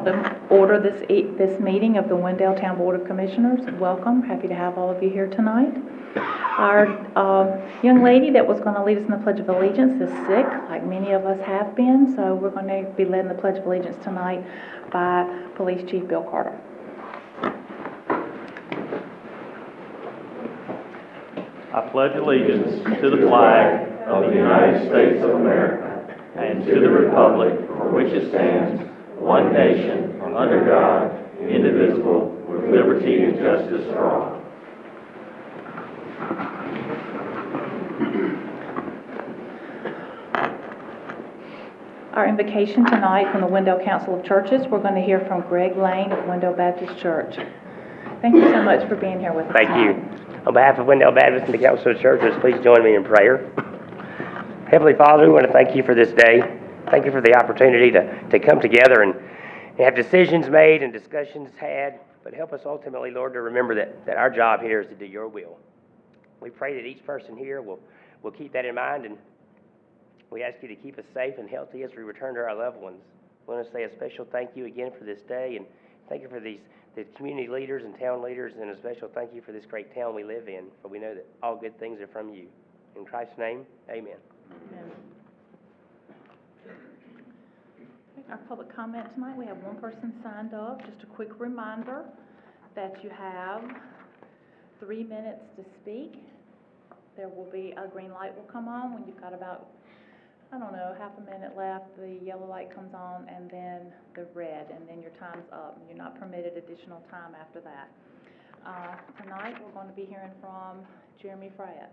call to order this meeting of the Wendell Town Board of Commissioners. Welcome. Happy to have all of you here tonight. Our young lady that was going to lead us in the Pledge of Allegiance is sick, like many of us have been, so we're going to be led in the Pledge of Allegiance tonight by Police Chief Bill Carter. I pledge allegiance to the flag of the United States of America and to the republic for which it stands, one nation, under God, indivisible, with liberty and justice for all. Our invocation tonight from the Wendell Council of Churches, we're going to hear from Greg Lane of Wendell Baptist Church. Thank you so much for being here with us tonight. Thank you. On behalf of Wendell Baptist and the Council of Churches, please join me in prayer. Heavenly Father, we want to thank you for this day. Thank you for the opportunity to come together and have decisions made and discussions had, but help us ultimately, Lord, to remember that our job here is to do your will. We pray that each person here will keep that in mind, and we ask you to keep us safe and healthy as we return to our loved ones. We want to say a special thank you again for this day, and thank you for the community leaders and town leaders, and a special thank you for this great town we live in, for we know that all good things are from you. In Christ's name, amen. Amen. Our public comment tonight, we have one person signed up. Just a quick reminder that you have 3 minutes to speak. There will be a green light will come on when you've got about, I don't know, half a minute left. The yellow light comes on, and then the red, and then your time's up. You're not permitted additional time after that. Tonight we're going to be hearing from Jeremy Fryatt.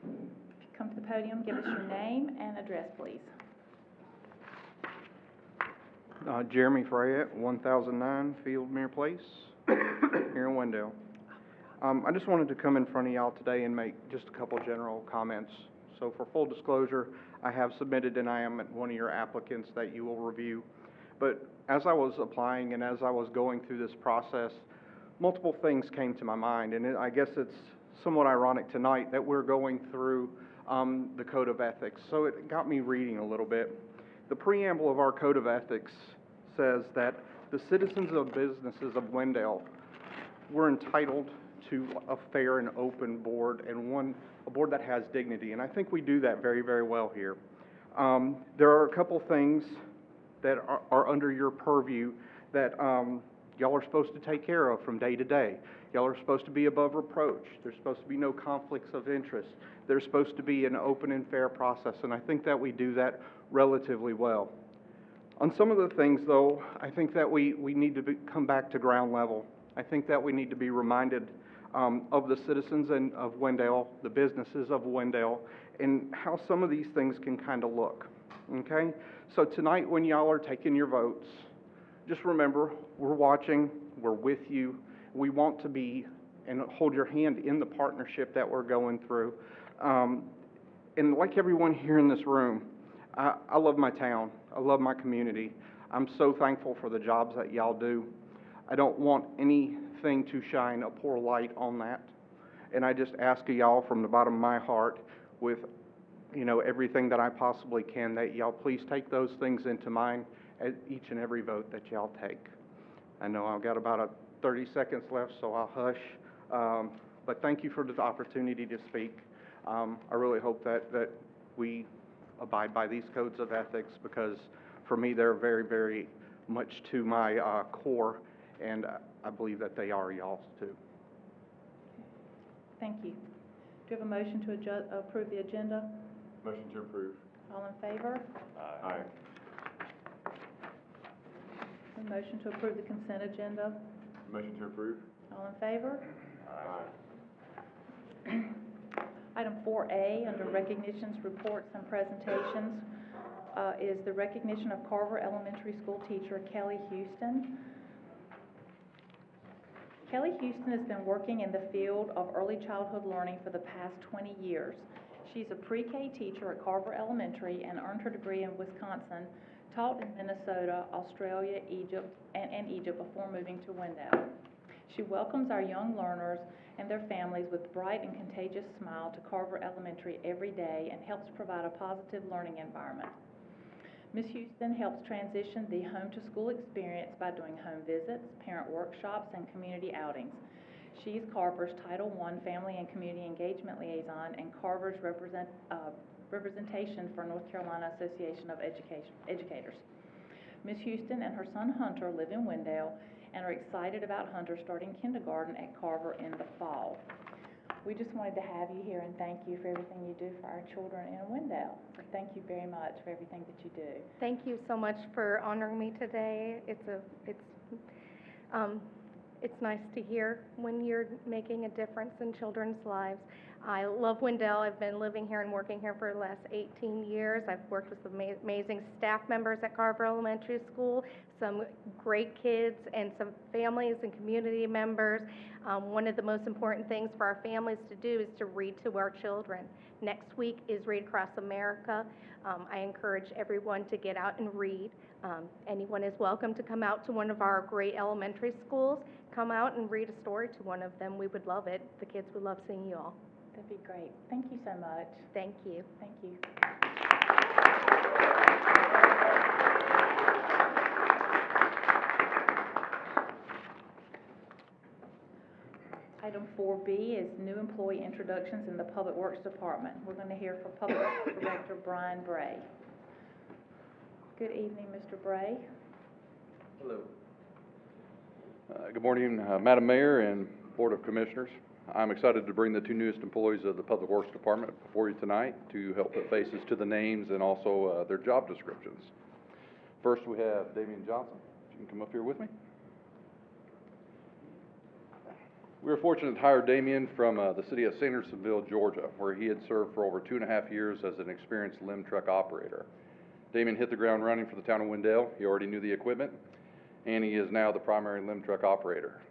If you come to the podium, give us your name and address, please. Jeremy Fryatt, 1009 Fieldmere Place, here in Wendell. I just wanted to come in front of y'all today and make just a couple general comments. So for full disclosure, I have submitted and I am one of your applicants that you will review. But as I was applying and as I was going through this process, multiple things came to my mind. And I guess it's somewhat ironic tonight that we're going through the Code of Ethics. So it got me reading a little bit. The preamble of our Code of Ethics says that the citizens of businesses of Wendell were entitled to a fair and open board, and a board that has dignity. And I think we do that very, very well here. There are a couple things that are under your purview that y'all are supposed to take care of from day to day. Y'all are supposed to be above reproach. There's supposed to be no conflicts of interest. There's supposed to be an open and fair process, and I think that we do that relatively well. On some of the things, though, I think that we need to come back to ground level. I think that we need to be reminded of the citizens of Wendell, the businesses of Wendell, and how some of these things can kind of look, okay? So tonight when y'all are taking your votes, just remember, we're watching, we're with you. We want to be and hold your hand in the partnership that we're going through. And like everyone here in this room, I love my town. I love my community. I'm so thankful for the jobs that y'all do. I don't want anything to shine a poor light on that. And I just ask y'all from the bottom of my heart, with everything that I possibly can, that y'all please take those things into mind at each and every vote that y'all take. I know I've got about 30 seconds left, so I'll hush. But thank you for the opportunity to speak. I really hope that we abide by these codes of ethics, because for me they're very, very much to my core, and I believe that they are y'all's too. Thank you. Do you have a motion to approve the agenda? Motion to approve. All in favor? Aye. A motion to approve the consent agenda? Motion to approve. All in favor? Aye. Item 4A, under recognitions, reports, and presentations, is the recognition of Carver Elementary School teacher Kelly Houston. Kelly Houston has been working in the field of early childhood learning for the past 20 years. She's a pre-K teacher at Carver Elementary and earned her degree in Wisconsin, taught in Minnesota, Australia, Egypt, and Egypt before moving to Wendell. She welcomes our young learners and their families with a bright and contagious smile to Carver Elementary every day and helps provide a positive learning environment. Ms. Houston helps transition the home-to-school experience by doing home visits, parent workshops, and community outings. She's Carver's Title I Family and Community Engagement Liaison and Carver's representation for North Carolina Association of Educators. Ms. Houston and her son Hunter live in Wendell and are excited about Hunter starting kindergarten at Carver in the fall. We just wanted to have you here and thank you for everything you do for our children in Wendell. So thank you very much for everything that you do. Thank you so much for honoring me today. It's nice to hear when you're making a difference in children's lives. I love Wendell. I've been living here and working here for the last 18 years. I've worked with some amazing staff members at Carver Elementary School, some great kids, and some families and community members. One of the most important things for our families to do is to read to our children. Next week is Read Across America. I encourage everyone to get out and read. Anyone is welcome to come out to one of our great elementary schools. Come out and read a story to one of them. We would love it. The kids would love seeing you all. That'd be great. Thank you so much. Thank you. Thank you. Item 4B is new employee introductions in the Public Works Department. We're going to hear from Public Works Director Brian Bray. Good evening, Mr. Bray. Hello. Good morning, Madam Mayor and Board of Commissioners. I'm excited to bring the two newest employees of the Public Works Department before you tonight to help put faces to the names and also their job descriptions. First, we have Damian Johnson. If you can come up here with me. We were fortunate to hire Damian from the city of Sandersonville, Georgia, where he had served for over 2.5 years as an experienced limb truck operator. Damian hit the ground running for the town of Wendell. He already knew the equipment, and he is now the primary limb truck operator.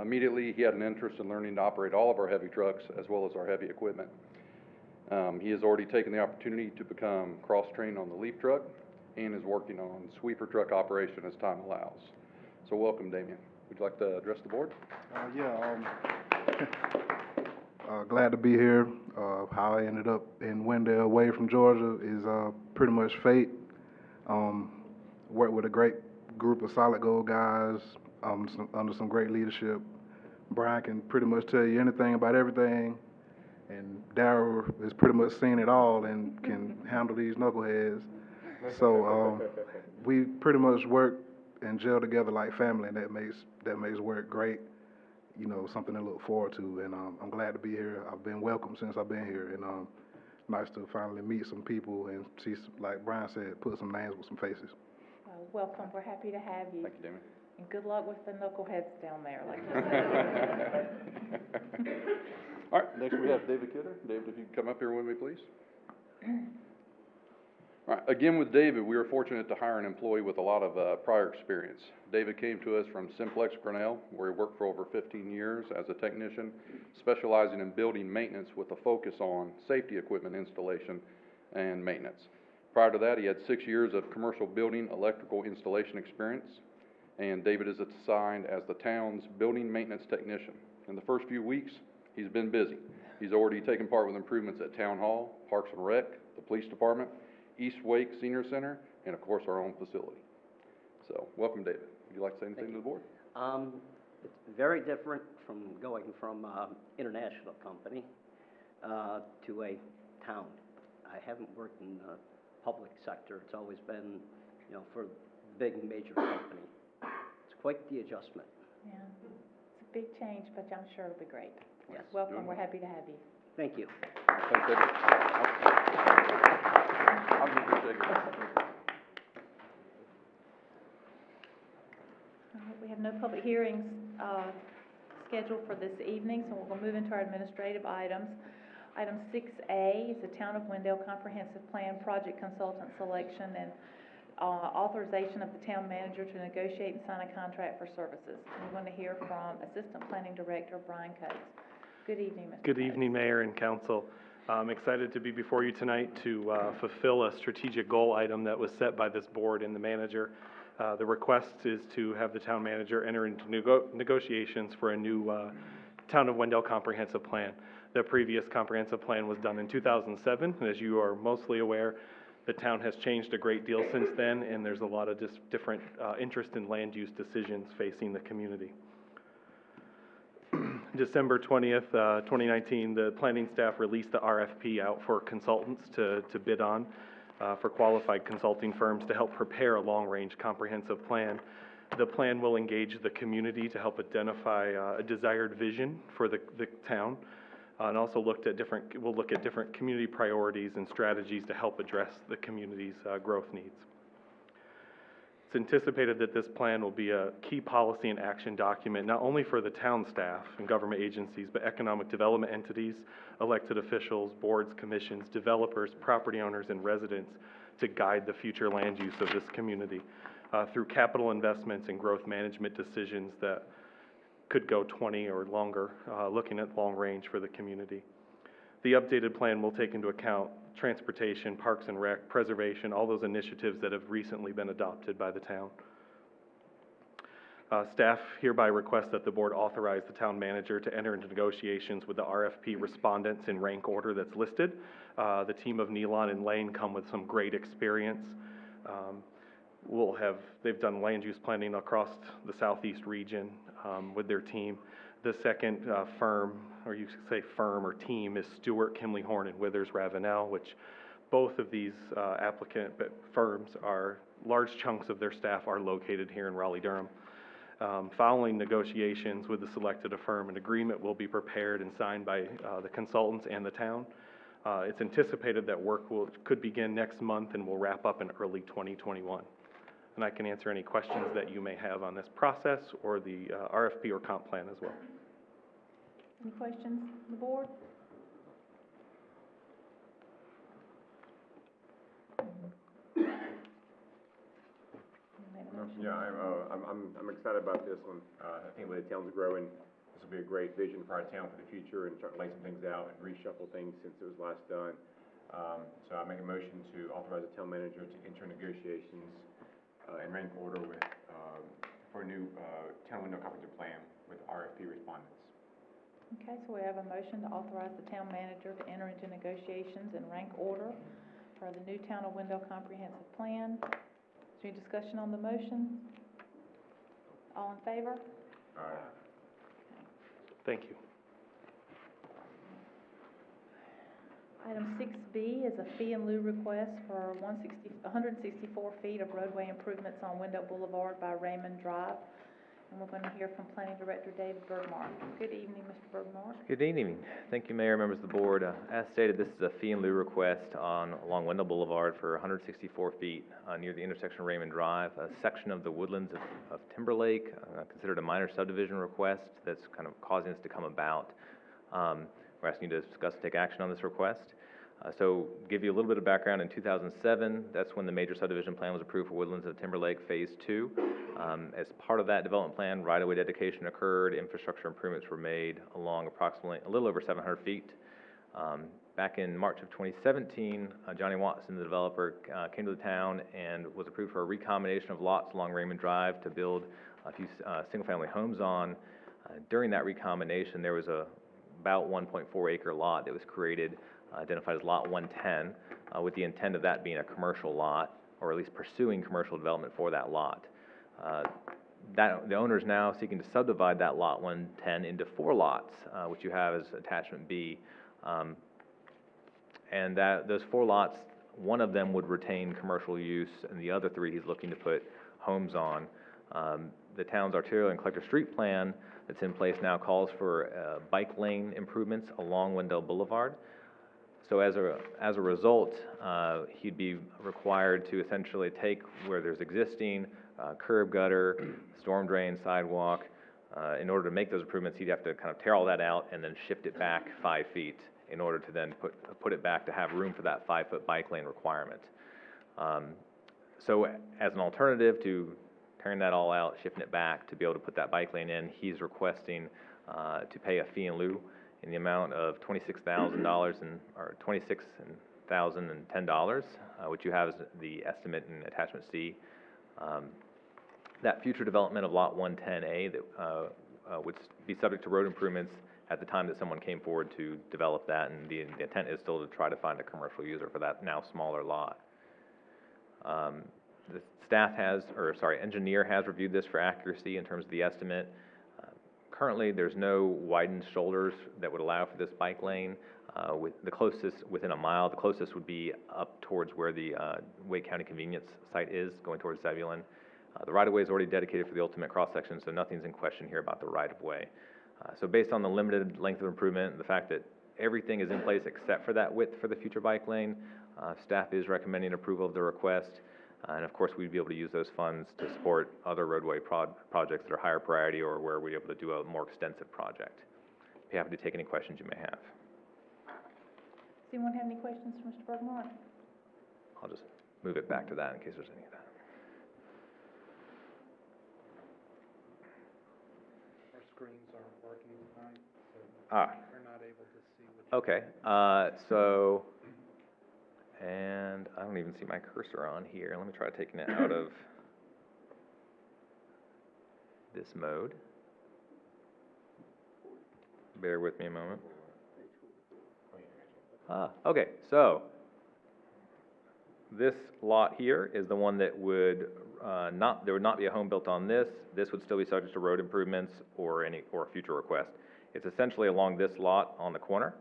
Immediately, he had an interest in learning to operate all of our heavy trucks as well as our heavy equipment. He has already taken the opportunity to become cross-trained on the leaf truck and is working on sweeper truck operation as time allows. So welcome, Damian. Would you like to address the board? Glad to be here. How I ended up in Wendell, away from Georgia, is pretty much fate. Worked with a great group of solid gold guys under some great leadership. Brian can pretty much tell you anything about everything, and Darryl has pretty much seen it all and can handle these knuckleheads. So we pretty much work and gel together like family, and that makes work great. You know, something to look forward to, and I'm glad to be here. I've been welcome since I've been here, and nice to finally meet some people and see, like Brian said, put some names with some faces. Welcome. We're happy to have you. Thank you, Damian. And good luck with the knuckleheads down there, like you said. All right, next we have David Kidder. David, if you could come up here with me, please. All right, again with David, we were fortunate to hire an employee with a lot of prior experience. David came to us from Simplex Grinnell, where he worked for over 15 years as a technician, specializing in building maintenance with a focus on safety equipment installation and maintenance. Prior to that, he had 6 years of commercial building electrical installation experience, and David is assigned as the town's building maintenance technician. In the first few weeks, he's been busy. He's already taken part with improvements at Town Hall, Parks and Rec, the Police Department, East Wake Senior Center, and of course our own facility. So, welcome, David. Would you like to say anything to the board? It's very different from going from international company to a town. I haven't worked in the public sector. It's always been, you know, for big major company. It's quite the adjustment. Yeah, it's a big change, but I'm sure it'll be great. Yes. Welcome. We're happy to have you. Thank you. Thanks, David. I'll give you a shake. We have no public hearings scheduled for this evening, so we'll move into our administrative items. Item 6A is the Town of Wendell Comprehensive Plan Project Consultant Selection and authorization of the town manager to negotiate and sign a contract for services. We're going to hear from Assistant Planning Director Brian Coates. Good evening, Mr. Good Coates. evening, Mayor and Council. I'm excited to be before you tonight to fulfill a strategic goal item that was set by this board and the manager. The request is to have the town manager enter into negotiations for a new Town of Wendell comprehensive plan. The previous comprehensive plan was done in 2007, and as you are mostly aware, The town has changed a great deal since then, and there's a lot of just different interest in land use decisions facing the community. December 20th, 2019, the planning staff released the RFP out for consultants to bid on, for qualified consulting firms to help prepare a long-range comprehensive plan. The plan will engage the community to help identify a desired vision for the town, and also we'll look at different community priorities and strategies to help address the community's growth needs. It's anticipated that this plan will be a key policy and action document, not only for the town staff and government agencies, but economic development entities, elected officials, boards, commissions, developers, property owners, and residents to guide the future land use of this community through capital investments and growth management decisions that could go 20 or longer, looking at long range for the community. The updated plan will take into account transportation, parks and rec, preservation, all those initiatives that have recently been adopted by the town. Staff hereby request that the board authorize the town manager to enter into negotiations with the RFP respondents in rank order that's listed. The team of Nealon and Lane come with some great experience. They've done land use planning across the southeast region with their team. The second firm, or you could say firm or team, is Stewart, Kimley Horn, and Withers Ravenel, which both of these firms are, large chunks of their staff are located here in Raleigh-Durham. Following negotiations with the selected firm, an agreement will be prepared and signed by the consultants and the town. It's anticipated that work could begin next month and will wrap up in early 2021. And I can answer any questions that you may have on this process or the RFP or comp plan as well. Any questions from the board? Yeah, I'm excited about this one. I think the way the town's growing, this will be a great vision for our town for the future, and start to lay some things out and reshuffle things since it was last done. So I make a motion to authorize the town manager to enter negotiations in rank order with for a new town window comprehensive plan with RFP respondents. Okay, so we have a motion to authorize the town manager to enter into negotiations in rank order for the new town of Wendell comprehensive plan. Is there any discussion on the motion? All in favor? Aye. Thank you. Item 6B is a fee in lieu request for 164 feet of roadway improvements on Wendell Boulevard by Raymond Drive. And we're going to hear from Planning Director David Bergmark. Good evening, Mr. Bergmark. Good evening. Thank you, Mayor, members of the board. As stated, this is a fee in lieu request along Wendell Boulevard for 164 feet near the intersection of Raymond Drive, a section of the woodlands of Timberlake, considered a minor subdivision request that's kind of causing this to come about. We're asking you to discuss and take action on this request. So give you a little bit of background, in 2007, that's when the major subdivision plan was approved for Woodlands of Timberlake Phase 2. As part of that development plan, right-of-way dedication occurred, infrastructure improvements were made along approximately a little over 700 feet. Back in March of 2017, Johnny Watson, the developer, came to the town and was approved for a recombination of lots along Raymond Drive to build a few single-family homes on. During that recombination, there was about 1.4 acre lot that was created, identified as Lot 110, with the intent of that being a commercial lot, or at least pursuing commercial development for that lot. The owner is now seeking to subdivide that Lot 110 into 4 lots, which you have as Attachment B. And those 4 lots, one of them would retain commercial use, and the other 3 he's looking to put homes on. The town's arterial and collector street plan that's in place now calls for bike lane improvements along Wendell Boulevard. So as a result, he'd be required to essentially take where there's existing curb gutter, storm drain, sidewalk. In order to make those improvements, he'd have to kind of tear all that out and then shift it back 5 feet in order to then put it back to have room for that 5-foot bike lane requirement. So as an alternative to tearing that all out, shifting it back to be able to put that bike lane in, he's requesting to pay a fee in lieu in the amount of $26,000 or $26,010, which you have as the estimate in Attachment C. That future development of Lot 110A that would be subject to road improvements at the time that someone came forward to develop that, and the intent is still to try to find a commercial user for that now smaller lot. The engineer has reviewed this for accuracy in terms of the estimate. Currently, there's no widened shoulders that would allow for this bike lane. Within a mile, the closest would be up towards where the Wake County Convenience site is, going towards Zebulon. The right-of-way is already dedicated for the ultimate cross-section, so nothing's in question here about the right-of-way. So based on the limited length of improvement, and the fact that everything is in place except for that width for the future bike lane, staff is recommending approval of the request. And of course, we'd be able to use those funds to support other roadway projects that are higher priority or where we're able to do a more extensive project. Be happy to take any questions you may have. Does anyone have any questions for Mr. Bergmont? I'll just move it back to that in case there's any of that. Our screens aren't working tonight, so we're not able to see what. Okay, and I don't even see my cursor on here. Let me try taking it out of this mode. Bear with me a moment. Okay, so this lot here is the one that would there would not be a home built on this. This would still be subject to road improvements or a future request. It's essentially along this lot on the corner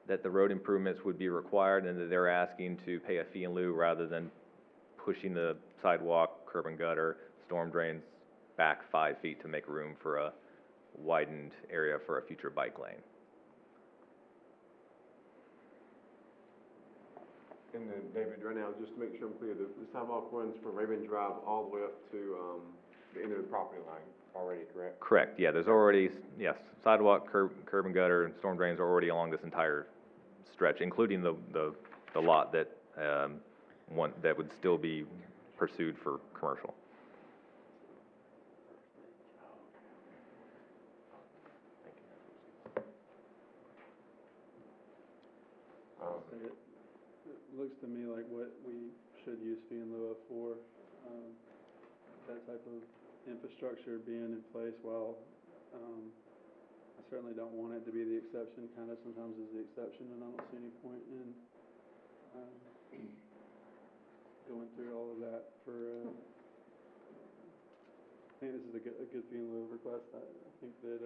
that the road improvements would be required, and that they're asking to pay a fee in lieu rather than pushing the sidewalk, curb and gutter, storm drains back 5 feet to make room for a widened area for a future bike lane. And then, David, right now, just to make sure I'm clear, the sidewalk runs from Raven Drive all the way up to, the end of the property line already, correct? Correct, yeah, there's already, yes, sidewalk, curb and gutter, and storm drains are already along this entire stretch, including the lot that, that would still be pursued for commercial. It looks to me like what we should use fee in lieu of for, that type of infrastructure being in place while, I certainly don't want it to be the exception, kind of sometimes is the exception, and I don't see any point in, going through all of that for, I think this is a good fee in lieu of request. I think that,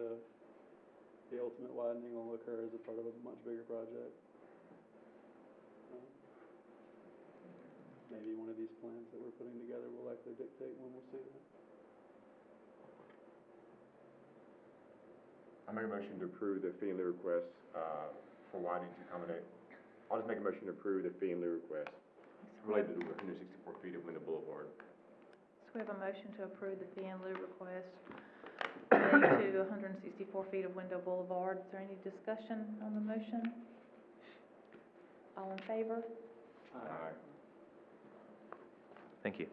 the ultimate widening will occur as a part of a much bigger project. Maybe one of these plans that we're putting together will likely dictate when we'll see that. I make a motion to approve the fee and lieu request, for widening to accommodate. I'll just make a motion to approve the fee and lieu request related to 164 feet of Wendell Boulevard. So we have a motion to approve the fee and lieu request relating to 164 feet of Wendell Boulevard. Is there any discussion on the motion? All in favor? Aye. Thank you.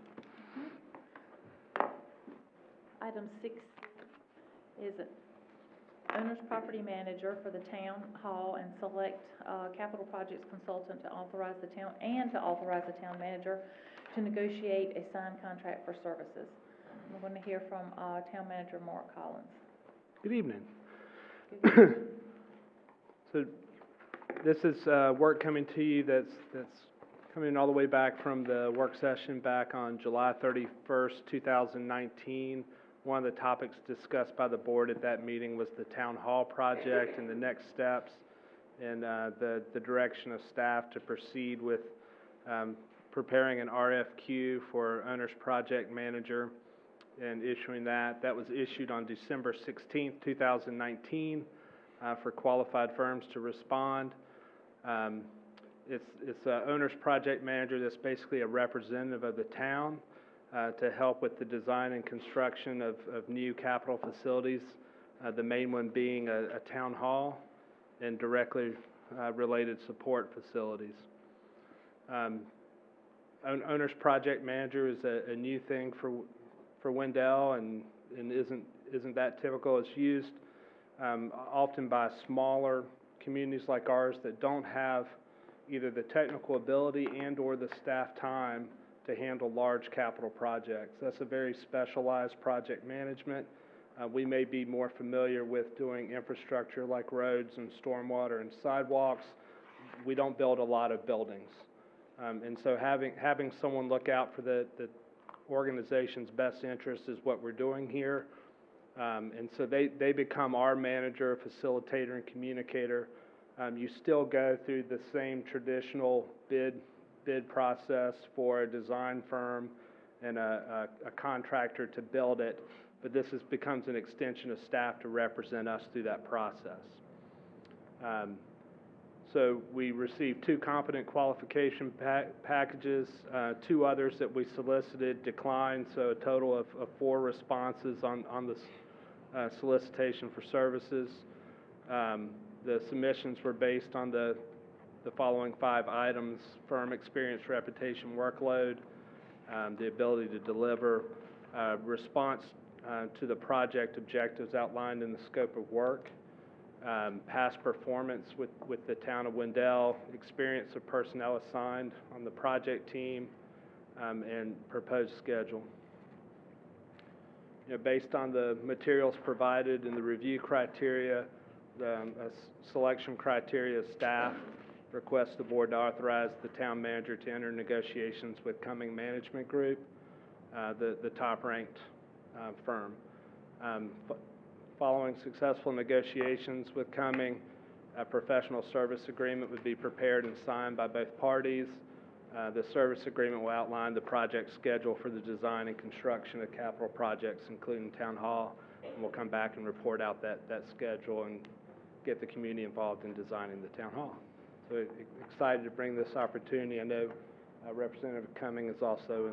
Item 6 is owner's property manager for the town hall and select capital projects consultant to authorize the town manager to negotiate a signed contract for services. I'm going to hear from town manager Mark Collins. Good evening. Good evening. So this is work coming to you that's coming all the way back from the work session back on July 31st, 2019. One of the topics discussed by the board at that meeting was the town hall project and the next steps, and the direction of staff to proceed with preparing an RFQ for owner's project manager and issuing that. That was issued on December 16th, 2019 for qualified firms to respond. It's an owner's project manager that's basically a representative of the town to help with the design and construction of new capital facilities, the main one being a town hall and directly related support facilities. Owner's project manager is a new thing for Wendell and isn't that typical. It's used often by smaller communities like ours that don't have either the technical ability and or the staff time to handle large capital projects. That's a very specialized project management. We may be more familiar with doing infrastructure like roads and stormwater and sidewalks. We don't build a lot of buildings. And so having someone look out for the organization's best interest is what we're doing here. And so they become our manager, facilitator, and communicator. You still go through the same traditional bid process for a design firm and a contractor to build it, but this becomes an extension of staff to represent us through that process. So we received 2 competent qualification packages, 2 others that we solicited declined, so a total of 4 responses on the solicitation for services. The submissions were based on the following 5 items: firm experience, reputation, workload, the ability to deliver, response to the project objectives outlined in the scope of work, past performance with the town of Wendell, experience of personnel assigned on the project team, and proposed schedule. Based on the materials provided and the review criteria, the selection criteria, staff requests the board to authorize the town manager to enter negotiations with Cumming Management Group, the top-ranked firm. Following successful negotiations with Cumming, a professional service agreement would be prepared and signed by both parties. The service agreement will outline the project schedule for the design and construction of capital projects, including Town Hall, and we'll come back and report out that schedule and get the community involved in designing the Town Hall. So excited to bring this opportunity. I know Representative Cumming is also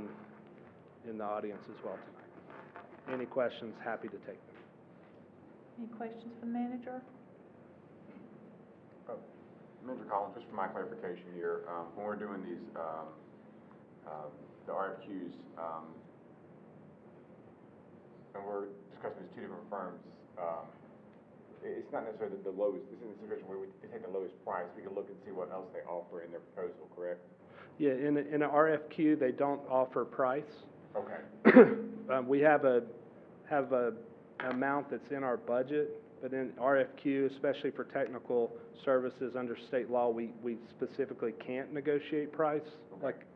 in the audience as well tonight. Any questions, happy to take them. Any questions for the manager? Manager Collins, just for my clarification here, when we're doing these, the RFQs, and we're discussing these 2 different firms, it's not necessarily the lowest, this is a situation where we take the lowest price, we can look and see what else they offer in their proposal, correct? Yeah, in an RFQ, they don't offer price. Okay. We have a amount that's in our budget, but in RFQ, especially for technical services under state law, we specifically can't negotiate price. Okay. Like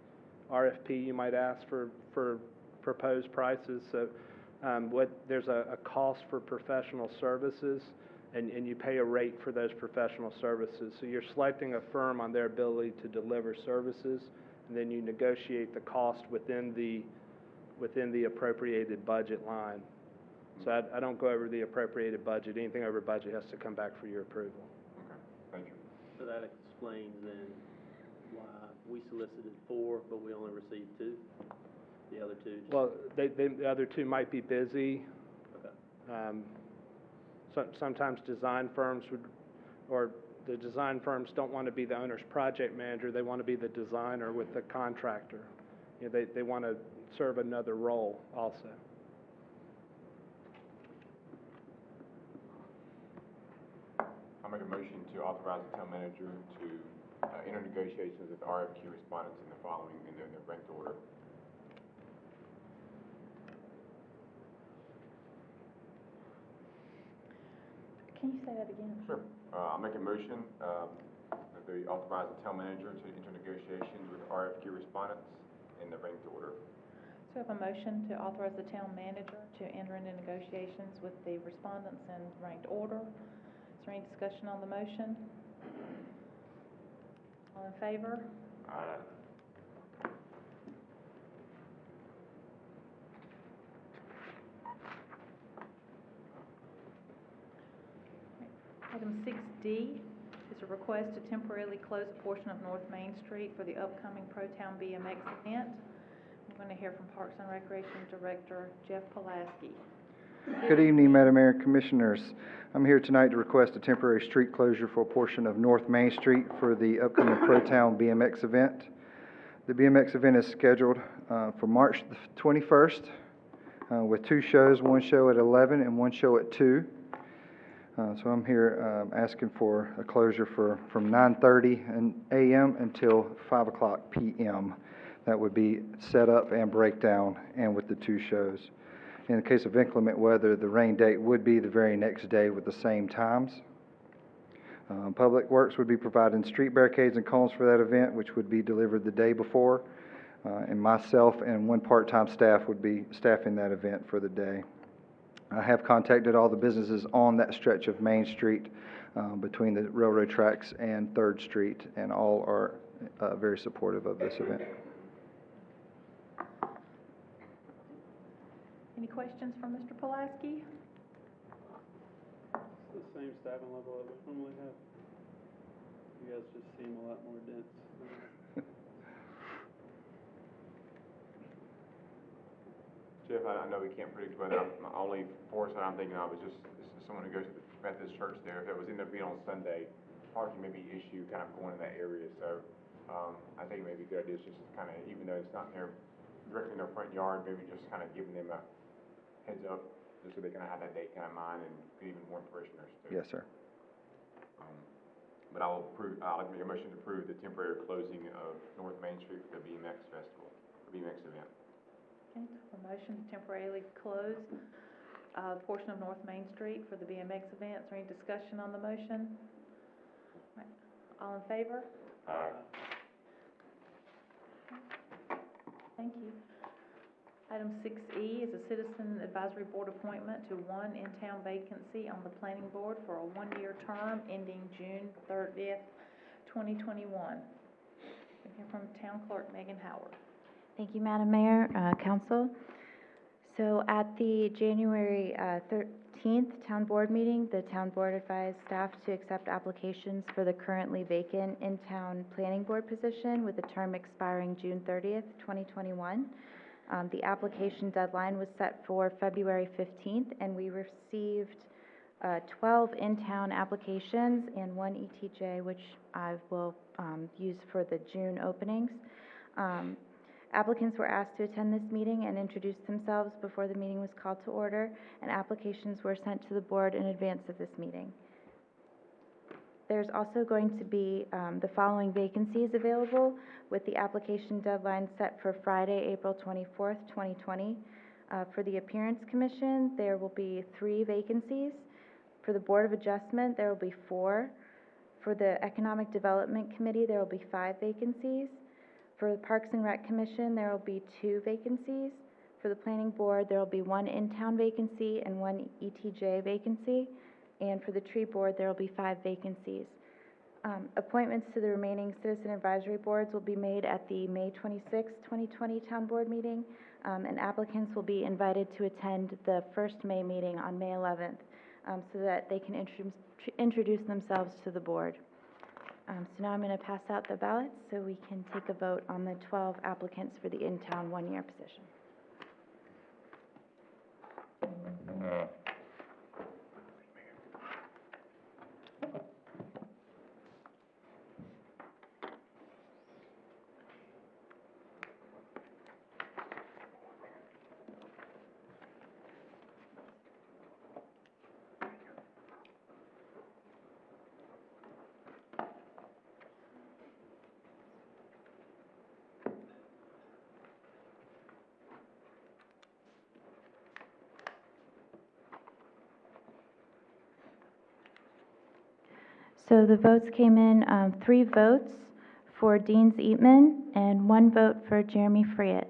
RFP, you might ask for proposed prices. So there's a cost for professional services, and you pay a rate for those professional services. So you're selecting a firm on their ability to deliver services, and then you negotiate the cost within the appropriated budget line. So I don't go over the appropriated budget. Anything over budget has to come back for your approval. Okay, thank you. So that explains then why we solicited 4, but we only received 2? The other 2? Well, the other 2 might be busy. Okay. Sometimes design firms the design firms don't want to be the owner's project manager. They want to be the designer with the contractor. They want to serve another role also. I'll make a motion to authorize the town manager to enter negotiations with RFQ respondents in the following, in their ranked order. Can you say that again? Sure. I'll make a motion that they authorize the town manager to enter negotiations with RFQ respondents in the ranked order. So we have a motion to authorize the town manager to enter into negotiations with the respondents in ranked order. Is there any discussion on the motion? All in favor? Aye. Item 6D is a request to temporarily close a portion of North Main Street for the upcoming Pro-Town BMX event. I'm going to hear from Parks and Recreation Director Jeff Pulaski. Good evening, Madam Mayor and Commissioners. I'm here tonight to request a temporary street closure for a portion of North Main Street for the upcoming Pro-Town BMX event. The BMX event is scheduled for March the 21st with 2 shows, one show at 11 and one show at 2. So I'm here asking for a closure from 9:30 a.m. until 5 o'clock p.m. That would be set up and breakdown, and with the 2 shows. In the case of inclement weather, the rain date would be the very next day with the same times. Public Works would be providing street barricades and cones for that event, which would be delivered the day before. And myself and one part-time staff would be staffing that event for the day. I have contacted all the businesses on that stretch of Main Street between the railroad tracks and 3rd Street, and all are very supportive of this event. Any questions from Mr. Pulaski? It's the same staffing level that we normally have. You guys just seem a lot more dense. Jeff, I know we can't predict weather. My only foresight I'm thinking of is just someone who goes to the Methodist church there. If it was end up being on Sunday, parking may be an issue kind of going in that area. So I think maybe a good idea is just kind of, even though it's not directly in their front yard, maybe just kind of giving them a heads up just so they kind of have that date kind of in mind and get even more parishioners too. Yes, sir. But I'll make a motion to approve the temporary closing of North Main Street for the BMX festival, BMX event. Okay, a motion to temporarily close a portion of North Main Street for the BMX event. Is there any discussion on the motion? Right. All in favor? Aye. Thank you. Item 6E is a Citizen Advisory Board appointment to one in-town vacancy on the Planning Board for a one-year term ending June 30th, 2021. We hear from Town Clerk Megan Howard. Thank you, Madam Mayor, Council. So at the January 13th Town Board meeting, the Town Board advised staff to accept applications for the currently vacant in-town Planning Board position with a term expiring June 30th, 2021. The application deadline was set for February 15th, and we received 12 in-town applications and 1 ETJ, which I will use for the June openings. Applicants were asked to attend this meeting and introduce themselves before the meeting was called to order, and applications were sent to the board in advance of this meeting. There's also going to be the following vacancies available, with the application deadline set for Friday, April 24th, 2020. For the Appearance Commission, there will be 3 vacancies. For the Board of Adjustment, there will be 4. For the Economic Development Committee, there will be 5 vacancies. For the Parks and Rec Commission, there will be 2 vacancies. For the Planning Board, there will be 1 in-town vacancy and 1 ETJ vacancy. And for the Tree Board, there will be 5 vacancies. Appointments to the remaining Citizen Advisory Boards will be made at the May 26, 2020 Town Board meeting, and applicants will be invited to attend the first May meeting on May 11th so that they can introduce themselves to the board. So now I'm going to pass out the ballots so we can take a vote on the 12 applicants for the in-town one-year position. So the votes came in, 3 votes for Deans Eatman and 1 vote for Jeremy Friet.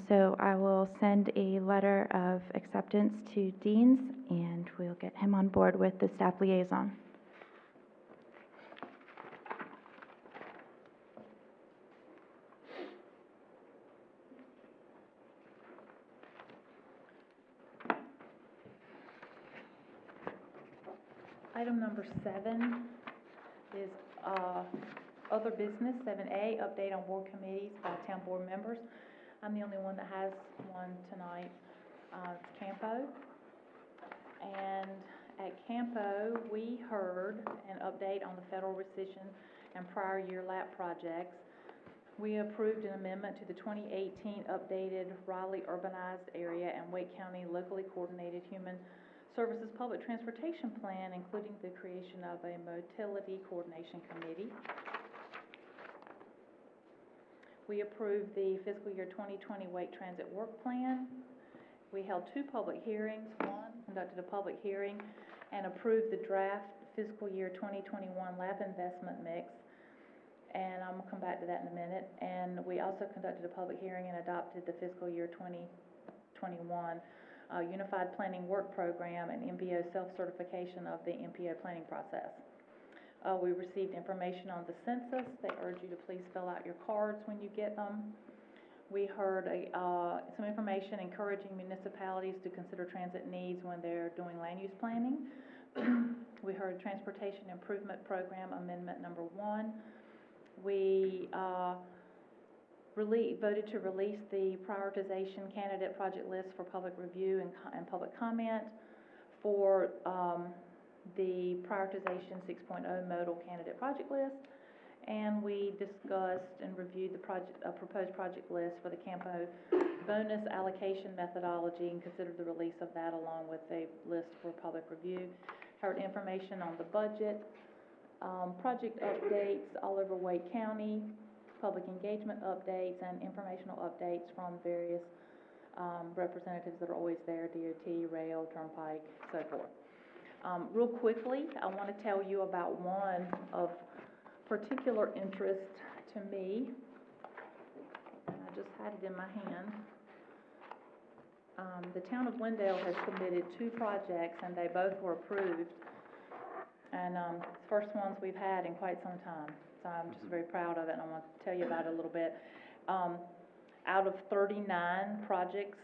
So I will send a letter of acceptance to Deans, and we'll get him on board with the staff liaison. Item number 7 is other business, 7A, update on board committees by town board members. I'm the only one that has one tonight. It's Campo. And at Campo, we heard an update on the federal rescission and prior year lap projects. We approved an amendment to the 2018 updated Raleigh Urbanized Area and Wake County Locally Coordinated Human Services Public Transportation Plan, including the creation of a Motility Coordination Committee. We approved the fiscal year 2020 Wake Transit Work Plan. We held 2 public hearings. One, conducted a public hearing and approved the draft fiscal year 2021 lab investment mix, and I'm gonna come back to that in a minute. And we also conducted a public hearing and adopted the fiscal year 2021 Unified Planning Work Program and MPO self-certification of the MPO planning process. We received information on the census. They urge you to please fill out your cards when you get them. We heard some information encouraging municipalities to consider transit needs when they're doing land use planning. We heard Transportation Improvement Program Amendment number 1. We voted to release the prioritization candidate project list for public review and public comment for the prioritization 6.0 modal candidate project list. And we discussed and reviewed the proposed project list for the Campo bonus allocation methodology and considered the release of that along with a list for public review. Heard information on the budget, project updates all over Wake County, public engagement updates, and informational updates from various representatives that are always there, DOT, rail, turnpike, so forth. Real quickly, I want to tell you about one of particular interest to me, and I just had it in my hand. The town of Wendell has submitted 2 projects, and they both were approved. And first ones we've had in quite some time, so I'm just very proud of it, and I want to tell you about it a little bit. Out of 39 projects,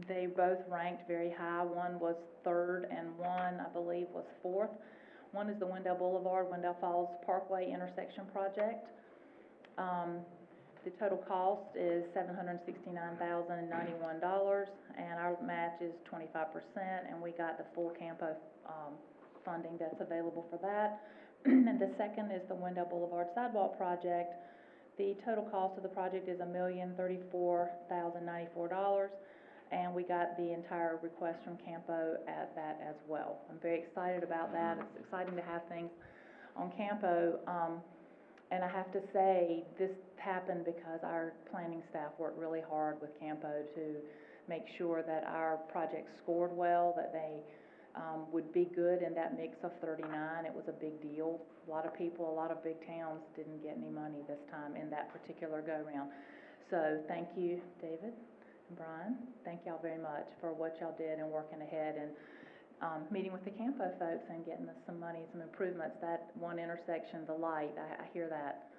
they both ranked very high. One was 3rd, and one, I believe, was 4th. One is the Wendell Boulevard, Wendell Falls Parkway intersection project. The total cost is $769,091, and our match is 25%, and we got the full Campo funding that's available for that. And the second is the Wendell Boulevard Sidewalk project. The total cost of the project is $1,034,094, and we got the entire request from Campo at that as well. I'm very excited about that. It's exciting to have things on Campo. And I have to say, this happened because our planning staff worked really hard with Campo to make sure that our projects scored well, that they would be good in that mix of 39. It was a big deal. A lot of people, a lot of big towns didn't get any money this time in that particular go-round. So thank you, David and Brian. Thank y'all very much for what y'all did and working ahead and meeting with the Campo folks and getting us some money, some improvements. That one intersection, the light, I hear that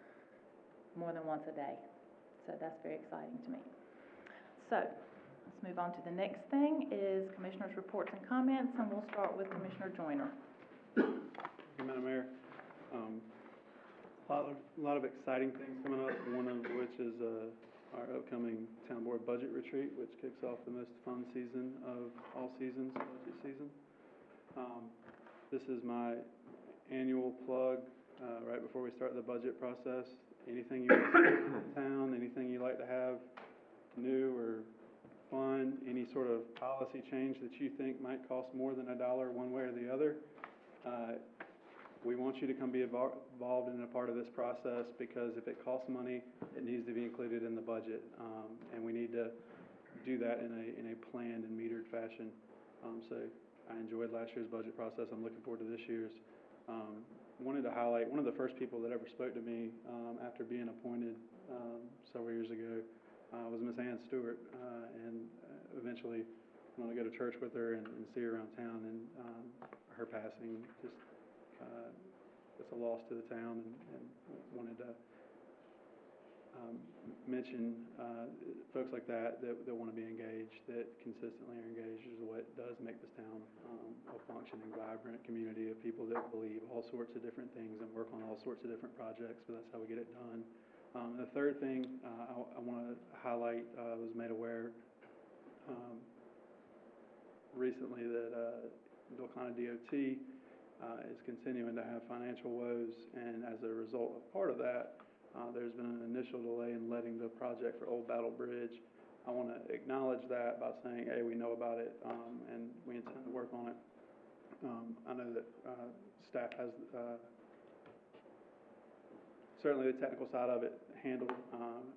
more than once a day. So that's very exciting to me. So let's move on to the next thing is Commissioners' reports and comments, and we'll start with Commissioner Joyner. Thank you, Madam Mayor. A lot of exciting things coming up, one of which is our upcoming town board budget retreat, which kicks off the most fun season of all seasons, budget season. This is my annual plug right before we start the budget process. Anything you want to see in town, anything you like to have new or fun, any sort of policy change that you think might cost more than $1 one way or the other, we want you to come be involved in a part of this process, because if it costs money, it needs to be included in the budget, and we need to do that in a planned and metered fashion. So I enjoyed last year's budget process. I'm looking forward to this year's. Wanted to highlight one of the first people that ever spoke to me after being appointed several years ago was Miss Ann Stewart, and eventually I'm going to go to church with her and see her around town, and her passing just it's a loss to the town, and wanted to mention folks like that want to be engaged, that consistently are engaged, is what does make this town a functioning, vibrant community of people that believe all sorts of different things and work on all sorts of different projects, but that's how we get it done. The third thing I want to highlight, was made aware recently that Dole County DOT is continuing to have financial woes, and as a result of part of that, there's been an initial delay in letting the project for Old Battle Bridge. I want to acknowledge that by saying, hey, we know about it, and we intend to work on it. I know that staff has certainly the technical side of it handled.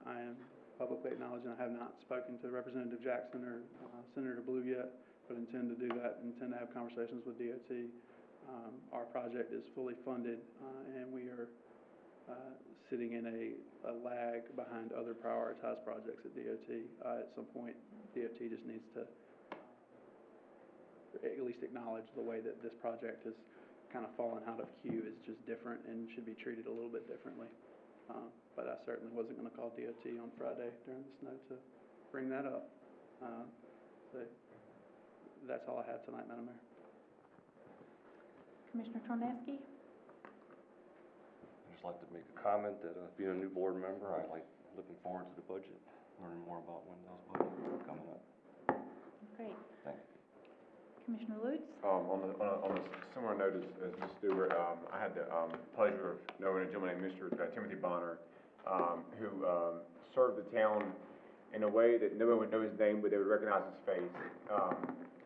I am publicly acknowledging I have not spoken to Representative Jackson or Senator Blue yet, but intend to do that, intend to have conversations with DOT Our project is fully funded, and we are sitting in a lag behind other prioritized projects at DOT. At some point, DOT just needs to at least acknowledge the way that this project has kind of fallen out of queue is just different and should be treated a little bit differently. But I certainly wasn't going to call DOT on Friday during the snow to bring that up. So that's all I have tonight, Madam Mayor. Commissioner Tornaski? I'd just like to make a comment that, being a new board member, I like looking forward to the budget, learning more about Wendell's budget coming up. Great. Thank you. Commissioner Lutz? On a similar note as Ms. Stewart, I had the pleasure of knowing a gentleman named Mr. Timothy Bonner, who served the town in a way that nobody would know his name, but they would recognize his face.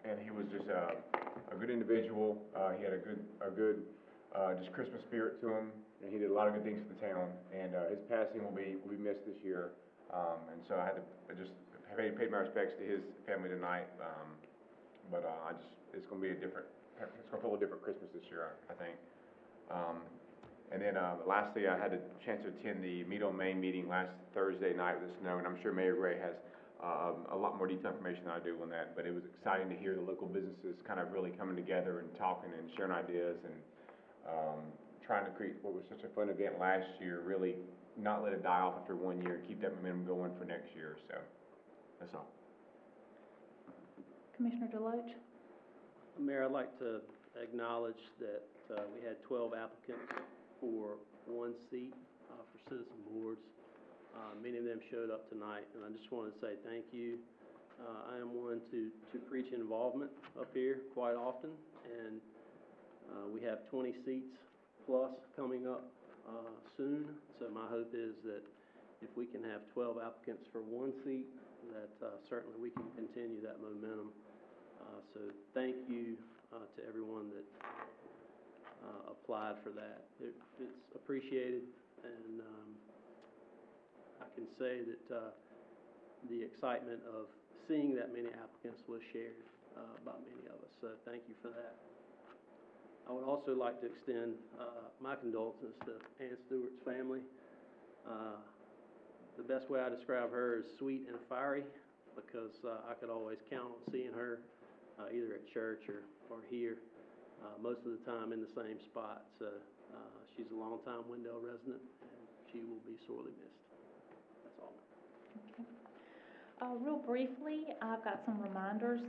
And he was just a good individual. He had a good just Christmas spirit to him, and he did a lot of good things for the town. And his passing will be missed this year. And so I paid my respects to his family tonight. But it's going to feel a different Christmas this year, I think. And then lastly, I had a chance to attend the Meet on Main meeting last Thursday night with the snow, and I'm sure Mayor Gray has a lot more detailed information than I do on that. But it was exciting to hear the local businesses kind of really coming together and talking and sharing ideas and trying to create what was such a fun event last year, really not let it die off after 1 year and keep that momentum going for next year. So that's all. Commissioner Deloach? Mayor, I'd like to acknowledge that we had 12 applicants for one seat for citizen boards. Many of them showed up tonight, and I just wanted to say thank you. I am one to preach involvement up here quite often, and we have 20 seats plus coming up soon. So my hope is that if we can have 12 applicants for one seat, that certainly we can continue that momentum. So thank you to everyone that applied for that. It's appreciated, and I can say that the excitement of seeing that many applicants was shared by many of us. So thank you for that. I would also like to extend my condolences to Ann Stewart's family. The best way I describe her is sweet and fiery, because I could always count on seeing her either at church or here, most of the time in the same spot. So she's a longtime Wendell resident, and she will be sorely missed. That's all. Okay. Real briefly, I've got some reminders.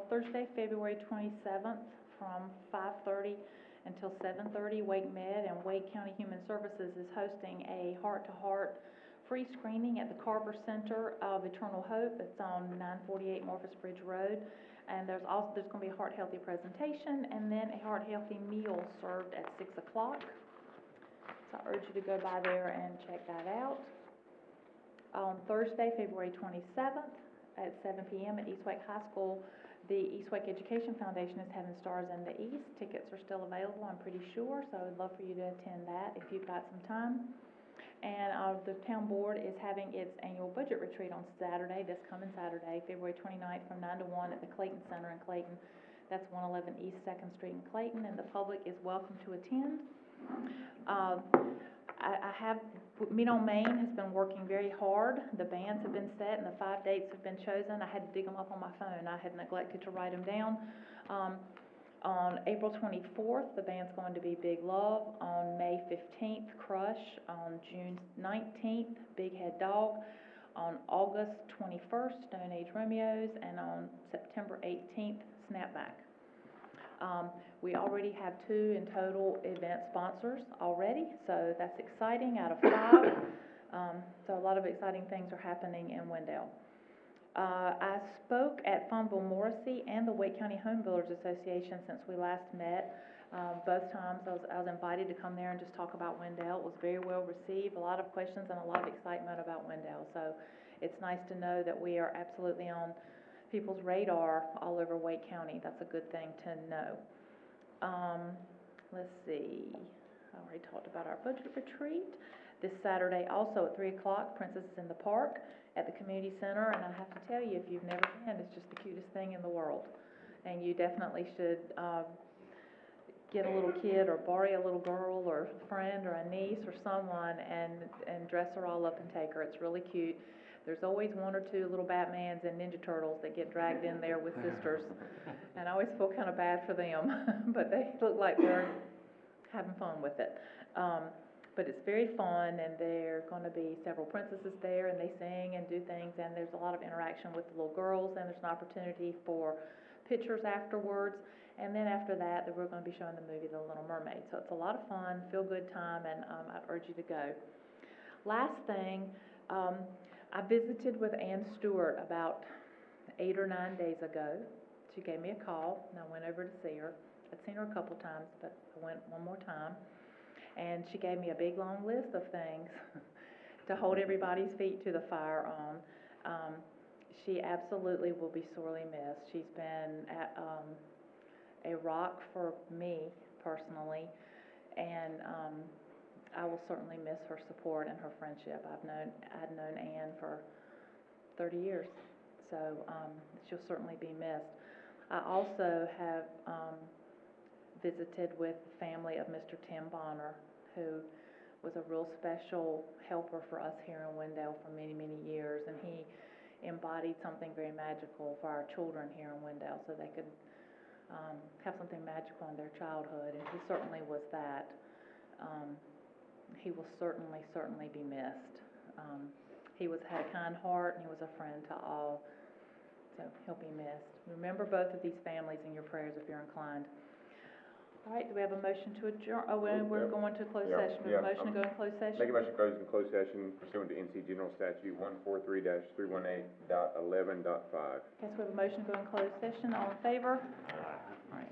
Thursday, February 27th from 5:30 until 7:30, Wake Med and Wake County Human Services is hosting a heart-to-heart free screening at the Carver Center of Eternal Hope. It's on 948 Morphus Bridge Road. And there's going to be a heart healthy presentation and then a heart healthy meal served at 6 o'clock. So I urge you to go by there and check that out. On Thursday, February 27th at 7 p.m. at East Wake High School, the East Wake Education Foundation is having Stars in the East. Tickets are still available, I'm pretty sure, so I'd love for you to attend that if you've got some time. And the town board is having its annual budget retreat on Saturday, this coming Saturday, February 29th from 9 to 1 at the Clayton Center in Clayton. That's 111 East 2nd Street in Clayton, and the public is welcome to attend. Meet on Main has been working very hard. The bands have been set and the 5 dates have been chosen. I had to dig them up on my phone. I had neglected to write them down. On April 24th, the band's going to be Big Love. On May 15th, Crush. On June 19th, Big Head Dog. On August 21st, Stone Age Romeos. And on September 18th, Snapback. We already have 2 in total event sponsors already, so that's exciting out of 5. So a lot of exciting things are happening in Wendell. I spoke at Fonville Morrissey and the Wake County Home Builders Association since we last met. Both times I was invited to come there and just talk about Wendell. It was very well received, a lot of questions and a lot of excitement about Wendell. So it's nice to know that we are absolutely on people's radar all over Wake County. That's a good thing to know. Let's see, I already talked about our budget retreat. This Saturday also at 3 o'clock, Princess is in the Park at the community center, and I have to tell you, if you've never been, it's just the cutest thing in the world. And you definitely should get a little kid or borrow a little girl or a friend or a niece or someone and dress her all up and take her. It's really cute. There's always one or two little Batmans and Ninja Turtles that get dragged in there with sisters, and I always feel kind of bad for them, but they look like they're having fun with it. But it's very fun, and there are going to be several princesses there, and they sing and do things, and there's a lot of interaction with the little girls, and there's an opportunity for pictures afterwards. And then after that, we're going to be showing the movie The Little Mermaid. So it's a lot of fun, feel-good time, and I urge you to go. Last thing, I visited with Ann Stewart about 8 or 9 days ago. She gave me a call, and I went over to see her. I'd seen her a couple times, but I went one more time. And she gave me a big, long list of things to hold everybody's feet to the fire on. She absolutely will be sorely missed. She's been a rock for me personally, and I will certainly miss her support and her friendship. I'd known Ann for 30 years, so she'll certainly be missed. I also have visited with the family of Mr. Tim Bonner, who was a real special helper for us here in Wendell for many, many years, and he embodied something very magical for our children here in Wendell, so they could have something magical in their childhood, and he certainly was that. He will certainly be missed. He had a kind heart, and he was a friend to all, so he'll be missed. Remember both of these families in your prayers if you're inclined. All right, do we have a motion to adjourn? Oh, we're going to closed session. We have a motion to go in closed session? Make a motion to close in closed session pursuant to NC General Statute 143-318.11.5. Okay, so we have a motion to go in closed session. All in favor? All right.